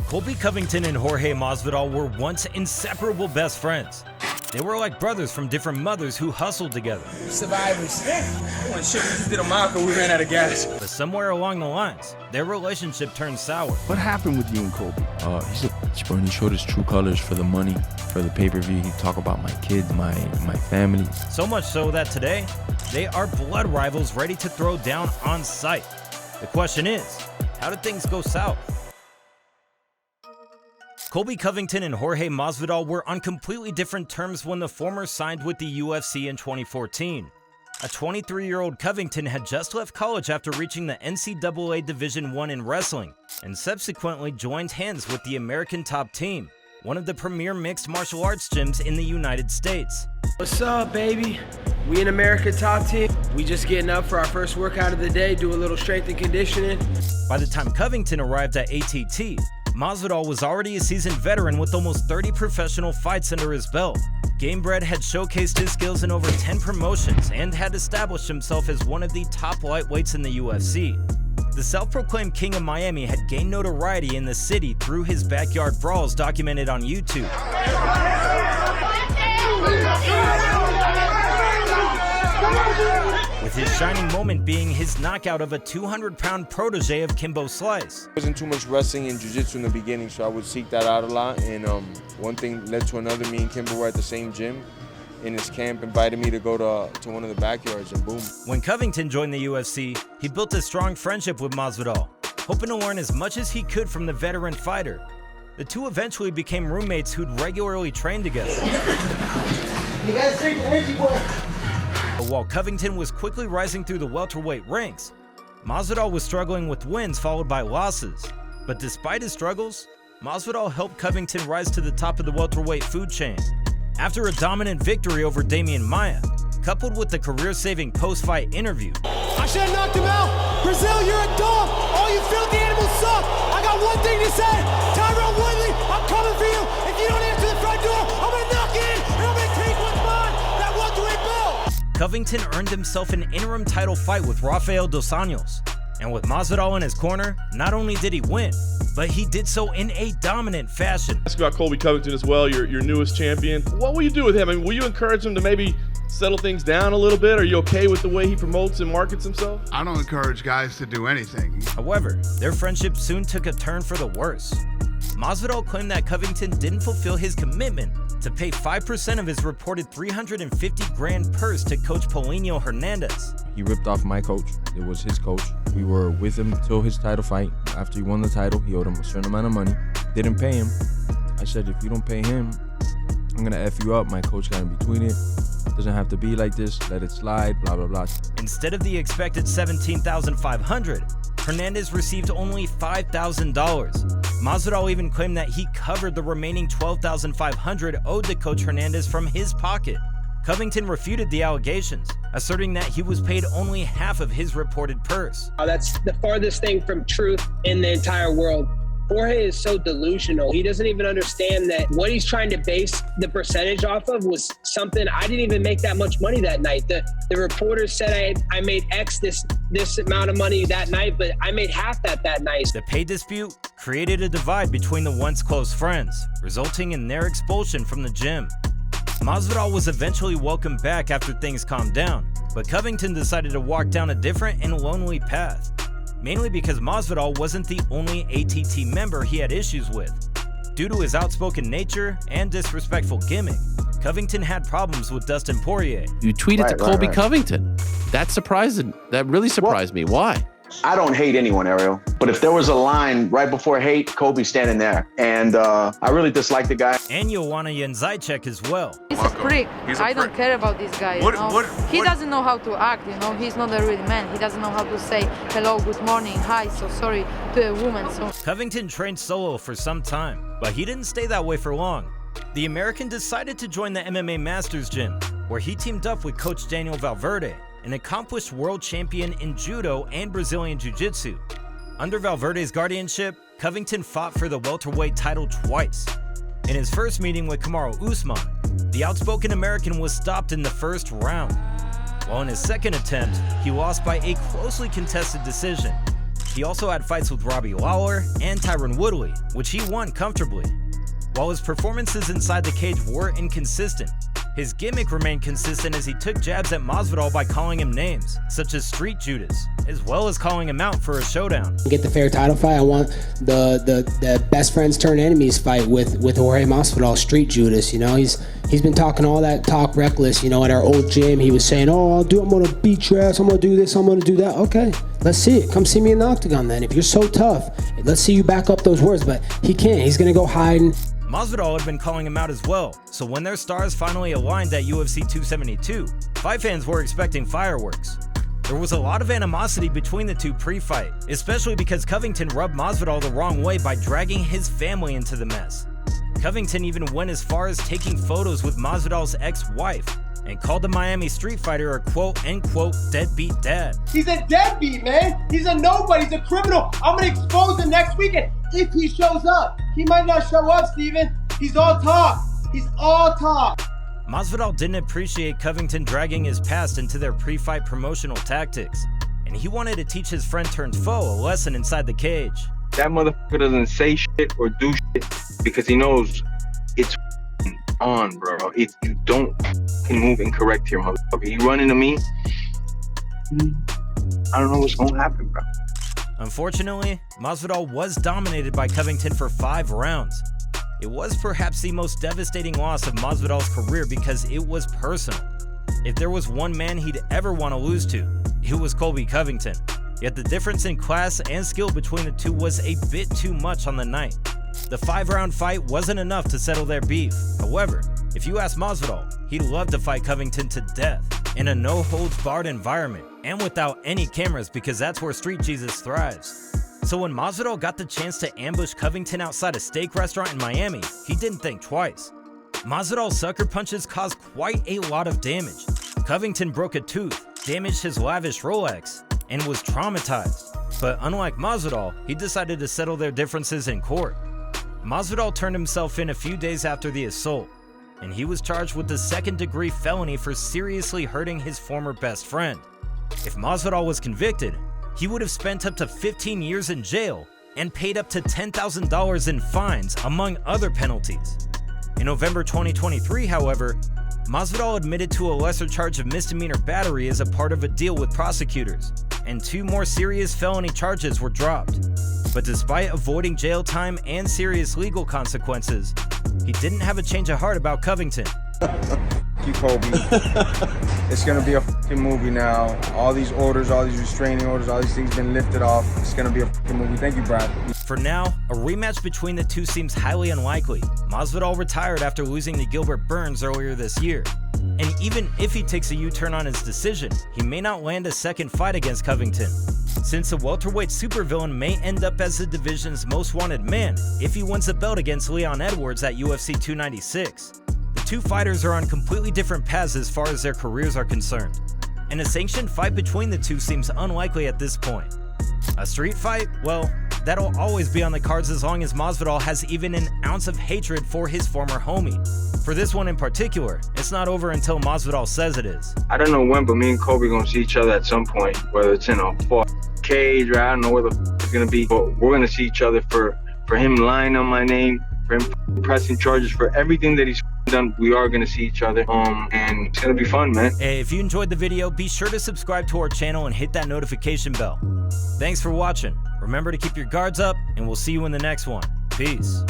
Colby Covington and Jorge Masvidal were once inseparable best friends. They were like brothers from different mothers who hustled together. Survivors. When shit, we just did a mile because we ran out of gas. But somewhere along the lines, their relationship turned sour. What happened with you and Colby? He's a bitch, bro, and he showed his true colors for the money, for the pay-per-view. He talk about my kids, my family. So much so that today, they are blood rivals ready to throw down on sight. The question is, how did things go south? Colby Covington and Jorge Masvidal were on completely different terms when the former signed with the UFC in 2014. A 23-year-old Covington had just left college after reaching the NCAA Division I in wrestling, and subsequently joined hands with the American Top Team, one of the premier mixed martial arts gyms in the United States. What's up, baby? We in America Top Team. We just getting up for our first workout of the day, do a little strength and conditioning. By the time Covington arrived at ATT, Masvidal was already a seasoned veteran with almost 30 professional fights under his belt. Gamebred had showcased his skills in over 10 promotions and had established himself as one of the top lightweights in the UFC. The self-proclaimed King of Miami had gained notoriety in the city through his backyard brawls documented on YouTube. With his shining moment being his knockout of a 200-pound protege of Kimbo Slice. There wasn't too much wrestling and jiu-jitsu in the beginning, so I would seek that out a lot, and one thing led to another. Me and Kimbo were at the same gym in his camp, invited me to go to one of the backyards, and boom. When Covington joined the UFC, he built a strong friendship with Masvidal, hoping to learn as much as he could from the veteran fighter. The two eventually became roommates who'd regularly train together. You guys take the energy, boy. But while Covington was quickly rising through the welterweight ranks, Masvidal was struggling with wins followed by losses. But despite his struggles, Masvidal helped Covington rise to the top of the welterweight food chain. After a dominant victory over Damian Maia, coupled with the career-saving post-fight interview. I should have knocked him out. Brazil, you're a dog. All you filthy animals suck. I got one thing to say. Tyrone Woodley, I'm coming for you. If you don't answer the front door, I'm going to knock in and I'm going to take what's mine. That welterweight belt. Covington earned himself an interim title fight with Rafael dos Anjos. And with Masvidal in his corner, not only did he win, but he did so in a dominant fashion. Ask about Colby Covington as well, your newest champion. What will you do with him? I mean, will you encourage him to maybe settle things down a little bit? Are you okay with the way he promotes and markets himself? I don't encourage guys to do anything. However, their friendship soon took a turn for the worse. Masvidal claimed that Covington didn't fulfill his commitment to pay 5% of his reported $350,000 purse to coach Paulinho Hernandez. He ripped off my coach. It was his coach. We were with him till his title fight. After he won the title, he owed him a certain amount of money. Didn't pay him. I said, if you don't pay him, I'm gonna F you up. My coach got in between it. Doesn't have to be like this. Let it slide, blah, blah, blah. Instead of the expected $17,500, Hernandez received only $5,000. Masvidal even claimed that he covered the remaining $12,500 owed to Coach Hernandez from his pocket. Covington refuted the allegations, asserting that he was paid only half of his reported purse. That's the farthest thing from truth in the entire world. Jorge is so delusional. He doesn't even understand that what he's trying to base the percentage off of was something. I didn't even make that much money that night. The reporters said I made X this amount of money that night, but I made half that night. The pay dispute created a divide between the once close friends, resulting in their expulsion from the gym. Masvidal was eventually welcomed back after things calmed down, but Covington decided to walk down a different and lonely path. Mainly because Masvidal wasn't the only ATT member he had issues with. Due to his outspoken nature and disrespectful gimmick, Covington had problems with Dustin Poirier. You tweeted to Colby Covington. That really surprised me. Why? I don't hate anyone, Ariel. But if there was a line right before hate, Colby's standing there. And I really dislike the guy. And Joanna Jędrzejczyk as well. He's a prick. I don't care about this guy, you know? He doesn't know how to act, you know? He's not a real man. He doesn't know how to say hello, good morning, hi, so sorry to a woman. So Covington trained solo for some time, but he didn't stay that way for long. The American decided to join the MMA Masters Gym, where he teamed up with Coach Daniel Valverde, an accomplished world champion in Judo and Brazilian Jiu-Jitsu. Under Valverde's guardianship, Covington fought for the welterweight title twice. In his first meeting with Kamaru Usman, the outspoken American was stopped in the first round. While in his second attempt, he lost by a closely contested decision. He also had fights with Robbie Lawler and Tyron Woodley, which he won comfortably. While his performances inside the cage were inconsistent, his gimmick remained consistent as he took jabs at Masvidal by calling him names, such as Street Judas, as well as calling him out for a showdown. Get the fair title fight. I want the best friends turn enemies fight with Jorge Masvidal, Street Judas. You know, he's been talking all that talk reckless. You know, at our old gym, he was saying, "Oh, I'm gonna beat your ass. I'm gonna do this. I'm gonna do that." Okay, let's see it. Come see me in the octagon then. If you're so tough, let's see you back up those words. But he can't. He's gonna go hiding. Masvidal had been calling him out as well, so when their stars finally aligned at UFC 272, fight fans were expecting fireworks. There was a lot of animosity between the two pre-fight, especially because Covington rubbed Masvidal the wrong way by dragging his family into the mess. Covington even went as far as taking photos with Masvidal's ex-wife and called the Miami street fighter a quote-unquote deadbeat dad. He's a deadbeat, man. He's a nobody. He's a criminal. I'm going to expose him next weekend if he shows up. He might not show up, Steven. He's all talk. He's all talk. Masvidal didn't appreciate Covington dragging his past into their pre-fight promotional tactics, and he wanted to teach his friend turned foe a lesson inside the cage. That motherfucker doesn't say shit or do shit because he knows it's on, bro. You don't move incorrect here, motherfucker. You run into me, I don't know what's gonna happen, bro. Unfortunately, Masvidal was dominated by Covington for 5 rounds. It was perhaps the most devastating loss of Masvidal's career because it was personal. If there was one man he'd ever want to lose to, it was Colby Covington. Yet the difference in class and skill between the two was a bit too much on the night. The 5-round fight wasn't enough to settle their beef. However, if you ask Masvidal, he'd love to fight Covington to death in a no-holds-barred environment and without any cameras because that's where Street Jesus thrives. So when Masvidal got the chance to ambush Covington outside a steak restaurant in Miami, he didn't think twice. Masvidal's sucker punches caused quite a lot of damage. Covington broke a tooth, damaged his lavish Rolex, and was traumatized. But unlike Masvidal, he decided to settle their differences in court. Masvidal turned himself in a few days after the assault, and he was charged with a second-degree felony for seriously hurting his former best friend. If Masvidal was convicted, he would have spent up to 15 years in jail and paid up to $10,000 in fines, among other penalties. In November 2023, however, Masvidal admitted to a lesser charge of misdemeanor battery as a part of a deal with prosecutors, and 2 more serious felony charges were dropped. But despite avoiding jail time and serious legal consequences, he didn't have a change of heart about Covington. You, Colby. It's gonna be a fucking movie now. All these orders, all these restraining orders, all these things been lifted off. It's gonna be a fucking movie. Thank you, Brad. For now, a rematch between the two seems highly unlikely. Masvidal retired after losing to Gilbert Burns earlier this year. And even if he takes a U-turn on his decision, he may not land a second fight against Covington, since the welterweight supervillain may end up as the division's most wanted man if he wins the belt against Leon Edwards at UFC 296. The two fighters are on completely different paths as far as their careers are concerned, and a sanctioned fight between the two seems unlikely at this point. A street fight? Well, that'll always be on the cards as long as Masvidal has even an ounce of hatred for his former homie. For this one in particular, it's not over until Masvidal says it is. I don't know when, but me and Colby gonna see each other at some point, whether it's in a cage or I don't know where the it's gonna be, but we're gonna see each other for him lying on my name, for him pressing charges, for everything that he's done. We are gonna see each other, and it's gonna be fun, man. Hey, if you enjoyed the video, be sure to subscribe to our channel and hit that notification bell. Thanks for watching. Remember to keep your guards up, and we'll see you in the next one. Peace.